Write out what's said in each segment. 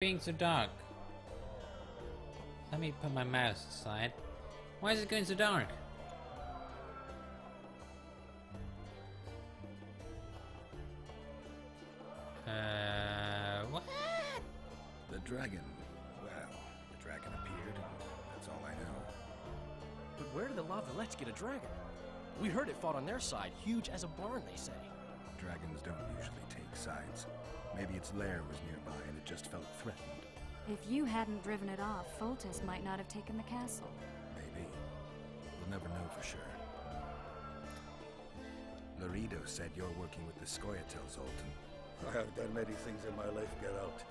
Being so dark. Let me put my mouse aside. Why is it going so dark? What? The dragon. Well, the dragon appeared, and that's all I know. But where did the Lavalettes get a dragon? We heard it fought on their side, huge as a barn, they say. Dragons don't usually take sides. Maybe its lair was nearby and it just felt threatened. If you hadn't driven it off, Foltest might not have taken the castle. Maybe. We'll never know for sure. Laredo said you're working with the Scoia'tael, Zoltan. I have done many things in my life, Geralt,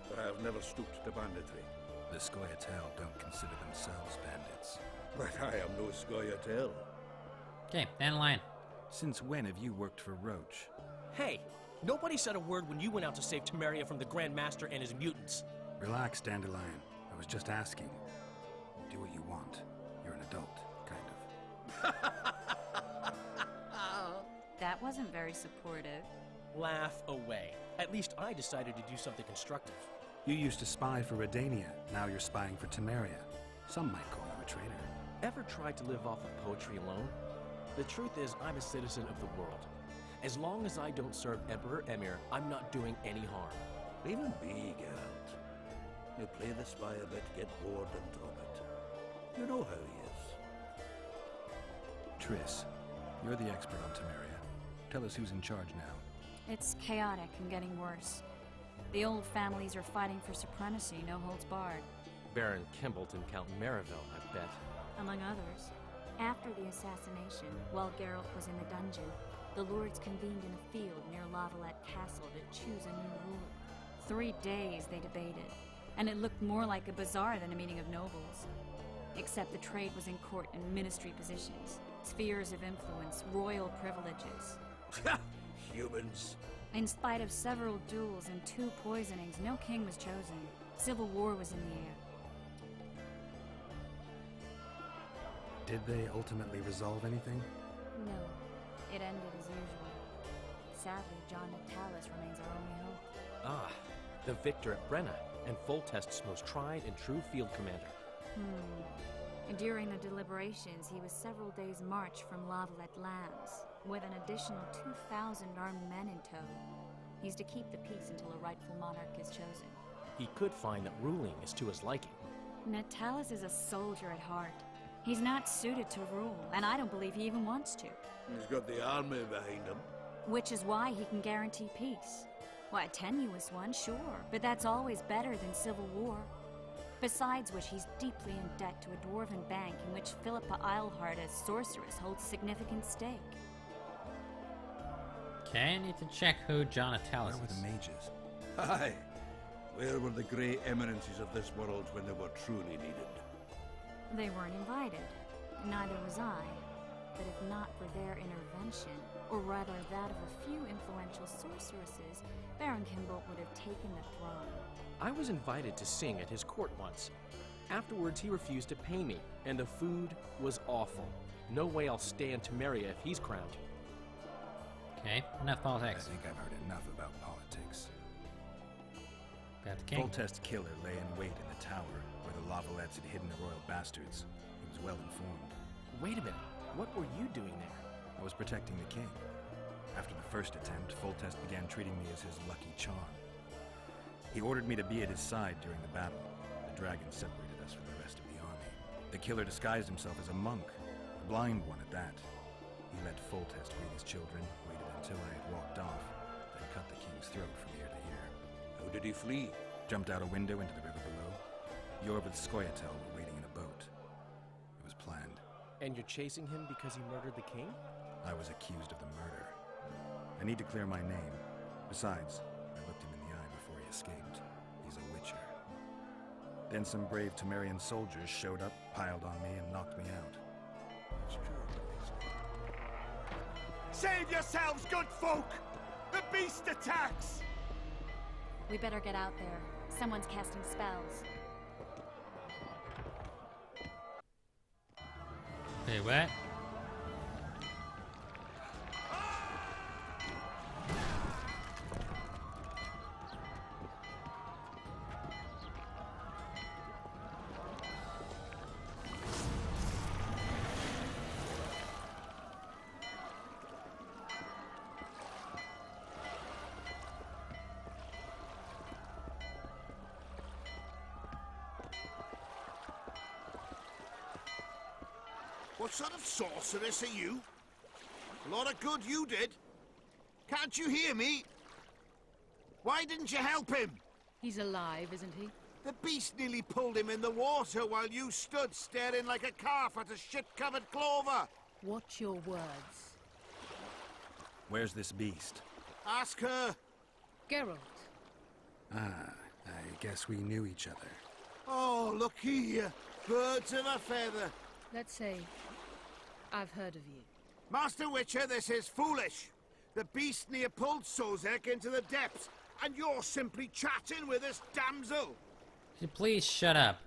but I have never stooped to banditry. The Scoia'tael don't consider themselves bandits. But I am no Scoia'tael. Okay, Dandelion. Since when have you worked for Roach? Hey, nobody said a word when you went out to save Temeria from the Grand Master and his mutants. Relax, Dandelion. I was just asking. Do what you want. You're an adult, kind of. That wasn't very supportive. Laugh away. At least I decided to do something constructive. You used to spy for Redania. Now you're spying for Temeria. Some might call you a traitor. Ever tried to live off of poetry alone? The truth is, I'm a citizen of the world. As long as I don't serve Emperor Emir, I'm not doing any harm. Leave him be, Geralt. You play the spy a bit, get bored, and drop it. You know how he is. Triss, you're the expert on Temeria. Tell us who's in charge now. It's chaotic and getting worse. The old families are fighting for supremacy, no holds barred. Baron Kimbolt and Count Merivale, I bet. Among others. After the assassination, while Geralt was in the dungeon, the lords convened in a field near Lavalette Castle to choose a new ruler. 3 days they debated, and it looked more like a bazaar than a meeting of nobles. Except the trade was in court and ministry positions, spheres of influence, royal privileges. Humans. In spite of several duels and 2 poisonings, no king was chosen. Civil war was in the air. Did they ultimately resolve anything? No, it ended as usual. Sadly, John Natalis remains our only hope. Ah, the victor at Brenna, and Foltest's most tried and true field commander. And during the deliberations, he was several days' march from Lavalette lands, with an additional 2,000 armed men in tow. He's to keep the peace until a rightful monarch is chosen. He could find that ruling is to his liking. Natalis is a soldier at heart. He's not suited to rule, and I don't believe he even wants to. He's got the army behind him. Which is why he can guarantee peace. Well, a tenuous one, sure, but that's always better than civil war. Besides which, he's deeply in debt to a dwarven bank in which Philippa Eilhart as sorceress holds significant stake. Okay, I need to check who John Natalis Where were the is. mages? Aye. Where were the grey eminences of this world when they were truly needed? They weren't invited. Neither was I. But if not for their intervention, or rather that of a few influential sorceresses, Baron Kimbolt would have taken the throne. I was invited to sing at his court once. Afterwards, he refused to pay me, and the food was awful. No way I'll stay in Temeria if he's crowned. Okay, enough I politics. think I've heard enough about politics. Got the king. Foltest's killer lay in wait in the tower where the Lavalettes had hidden the royal bastards. He was well informed. Wait a minute, what were you doing there? I was protecting the king. After the first attempt, Foltest began treating me as his lucky charm. He ordered me to be at his side during the battle. The dragon separated us from the rest of the army. The killer disguised himself as a monk, a blind one at that. He let Foltest free his children, waited until I had walked off, then cut the king's throat from ear to ear. How did he flee? Jumped out a window into the river below. Yorv with Scoia'tael were waiting in a boat. It was planned. And you're chasing him because he murdered the king? I was accused of the murder. I need to clear my name. Besides, I looked him in the eye before he escaped. He's a witcher. Then some brave Temerian soldiers showed up, piled on me, and knocked me out. It's true. Save yourselves, good folk! The beast attacks! We better get out there. Someone's casting spells. Wait, what? What sort of sorceress are you? A lot of good you did. Can't you hear me? Why didn't you help him? He's alive, isn't he? The beast nearly pulled him in the water while you stood staring like a calf at a shit-covered clover. Watch your words. Where's this beast? Ask her. Geralt. Ah, I guess we knew each other. Oh, look here. Birds of a feather. Let's say I've heard of you. Master Witcher, this is foolish. The beast near pulled Sozek into the depths, and you're simply chatting with this damsel. Could you please shut up?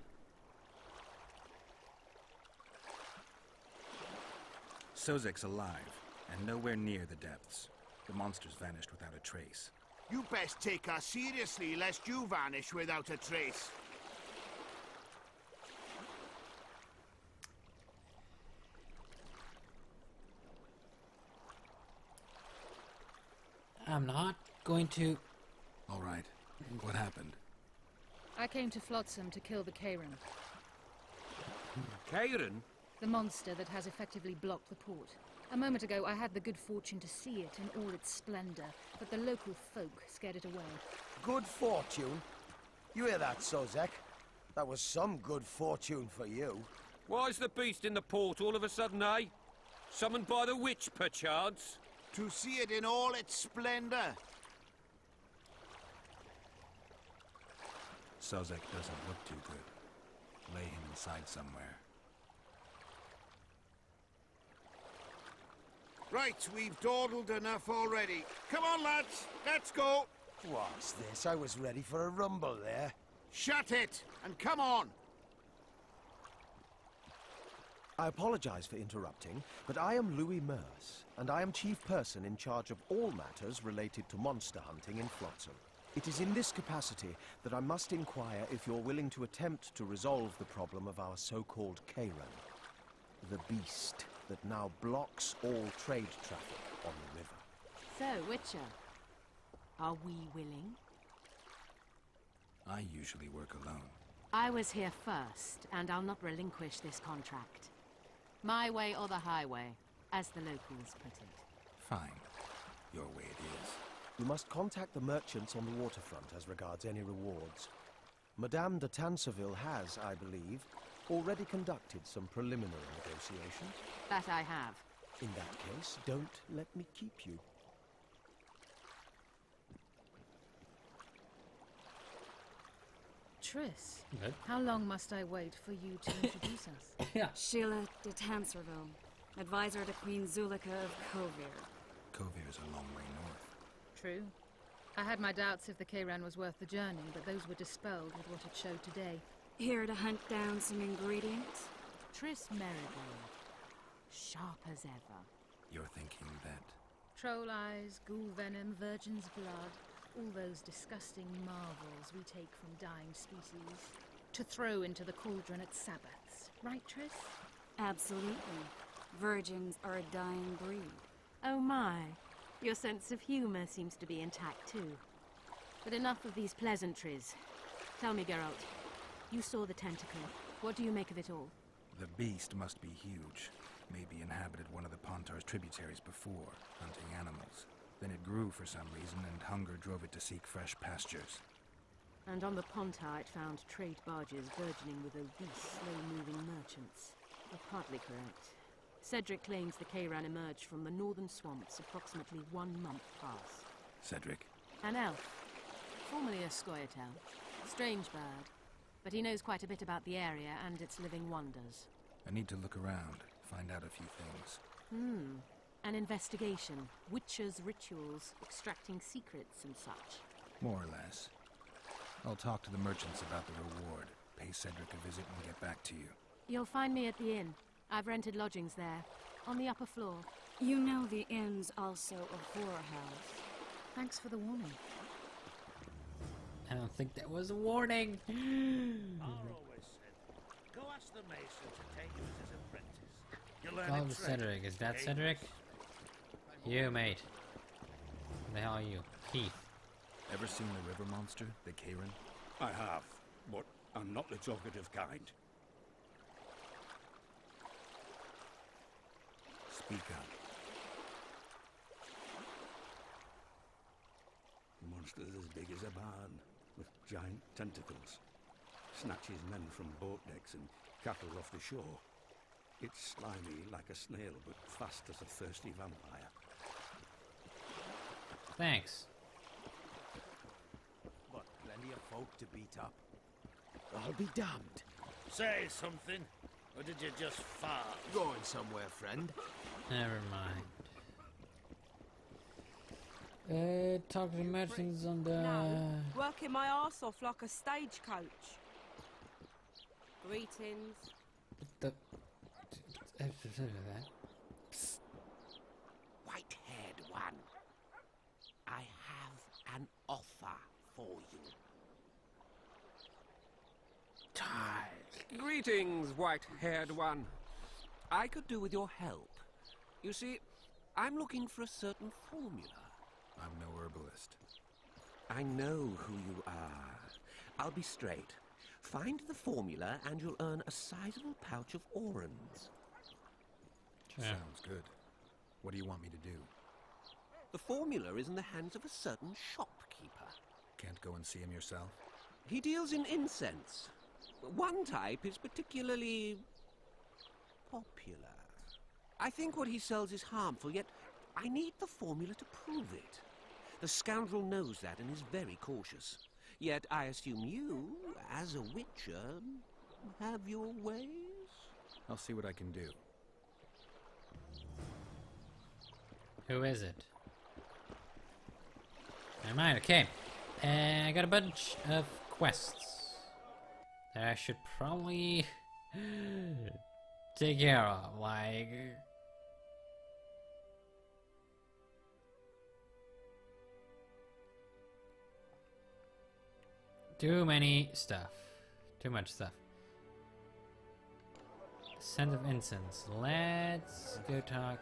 Sozek's alive, and nowhere near the depths. The monster's vanished without a trace. You best take her seriously, lest you vanish without a trace. I'm not going to... All right. What happened? I came to Flotsam to kill the Kairan, Kairan? the monster that has effectively blocked the port. A moment ago, I had the good fortune to see it in all its splendor, but the local folk scared it away. Good fortune? You hear that, Sozek? That was some good fortune for you. Why's the beast in the port all of a sudden, eh? Summoned by the witch, perchance? To see it in all its splendor. Sozek doesn't look too good. Lay him inside somewhere. Right, we've dawdled enough already. Come on, lads, let's go. What's this? I was ready for a rumble there. Shut it, and come on. I apologize for interrupting, but I am Louis Merce, and I am chief person in charge of all matters related to monster hunting in Flotsam. It is in this capacity that I must inquire if you're willing to attempt to resolve the problem of our so-called Kairan, the beast that now blocks all trade traffic on the river. So, Witcher, are we willing? I usually work alone. I was here first, and I'll not relinquish this contract. My way or the highway, as the locals put it. Fine. Your way it is. You must contact the merchants on the waterfront as regards any rewards. Madame de Tanseville has, I believe, already conducted some preliminary negotiations. That I have. In that case, don't let me keep you. Triss, Good. how long must I wait for you to introduce us? Yeah. Sheila de Tanserville, advisor to Queen Zulika of Kovir. Kovir's a long way north. True. I had my doubts if the Kairan was worth the journey, but those were dispelled with what it showed today. Here to hunt down some ingredients? Triss Merigold. Sharp as ever. You're thinking that... Troll eyes, ghoul venom, virgin's blood, all those disgusting marvels we take from dying species to throw into the cauldron at Sabbaths. Right, Triss? Absolutely. Virgins are a dying breed. Oh my. Your sense of humor seems to be intact too. But enough of these pleasantries. Tell me, Geralt. You saw the tentacle. What do you make of it all? The beast must be huge. Maybe inhabited one of the Pontar's tributaries before, hunting animals. Then it grew for some reason, and hunger drove it to seek fresh pastures. And on the Pontar it found trade barges burgeoning with obese, slow-moving merchants. You're partly correct. Cedric claims the Kairan emerged from the northern swamps approximately 1 month past. Cedric? An elf. Formerly a Scoia'tael. Strange bird. But he knows quite a bit about the area and its living wonders. I need to look around, find out a few things. An investigation. Witches' rituals, extracting secrets and such. More or less. I'll talk to the merchants about the reward, pay Cedric a visit, and get back to you. You'll find me at the inn. I've rented lodgings there, on the upper floor. You know the inn's also a whorehouse. Thanks for the warning. I don't think that was a warning. I always said, go ask the mason to take you as his apprentice. You'll learn Call a him trade. Cedric. Is that Gain Cedric? respect. You, mate. Who the hell are you? Keith. Ever seen the river monster, the Kairan? I have, but I'm not the talkative kind. Speak up. Monsters as big as a barn, with giant tentacles. Snatches men from boat decks and cattle off the shore. It's slimy like a snail, but fast as a thirsty vampire. Thanks. But plenty of folk to beat up. I'll be damned. Say something, or did you just fart? Going somewhere, friend. Never mind. Talk to the merchants on the... No, working my arse off like a stagecoach. Greetings. Psst. White-haired one. I have an offer for you. Greetings, white-haired one. I could do with your help. You see, I'm looking for a certain formula. I'm no herbalist. I know who you are. I'll be straight. Find the formula and you'll earn a sizable pouch of orans. Sure. Sounds good. What do you want me to do? The formula is in the hands of a certain shopkeeper. Can't go and see him yourself? He deals in incense. One type is particularly popular. I think what he sells is harmful, yet I need the formula to prove it. The scoundrel knows that and is very cautious. Yet I assume you, as a witcher, have your ways? I'll see what I can do. Who is it? Never mind, okay. I got a bunch of quests that I should probably take care of, like... Too many stuff. Too much stuff. Scent of incense. Let's go talk.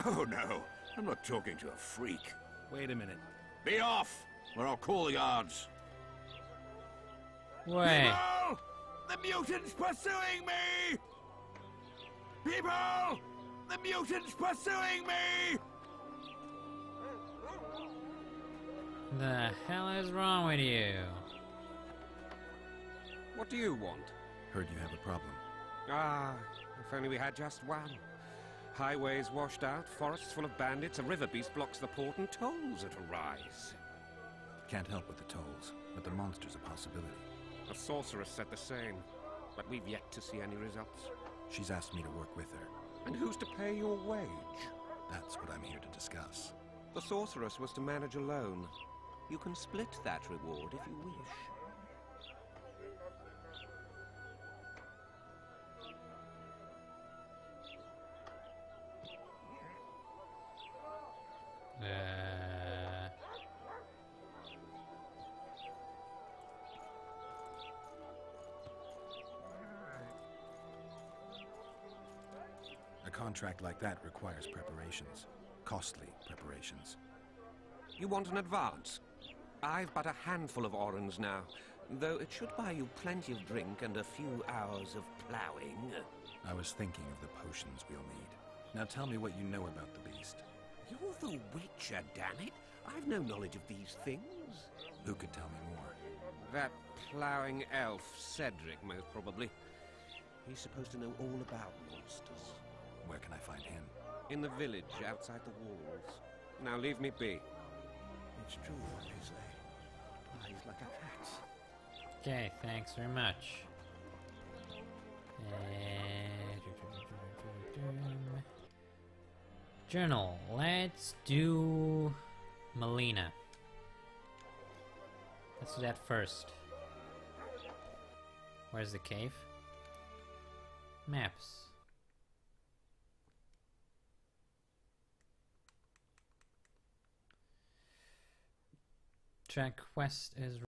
Oh no, I'm not talking to a freak. Wait a minute. Be off, or I'll call the guards. Wait. People! The mutant's pursuing me! People! The mutant's pursuing me! The hell is wrong with you? What do you want? Heard you have a problem. Ah, if only we had just one. Highways washed out, forests full of bandits, a river beast blocks the port, and tolls at a rise. Can't help with the tolls, but the monster's a possibility. A sorceress said the same, but we've yet to see any results. She's asked me to work with her. And who's to pay your wage? That's what I'm here to discuss. The sorceress was to manage alone. You can split that reward if you wish. A contract like that requires preparations. Costly preparations. You want an advance? I've but a handful of orans now, though it should buy you plenty of drink and a few hours of ploughing. I was thinking of the potions we'll need. Now tell me what you know about the beast. You're the Witcher, damn it! I've no knowledge of these things. Who could tell me more? That ploughing elf, Cedric, most probably. He's supposed to know all about monsters. Where can I find him? In the village, outside the walls. Now leave me be. It's true, Paisley. Lies like a cat's. Okay, thanks very much. Journal. Let's do Melina. Let's do that first. Where's the cave? Maps. Track quest is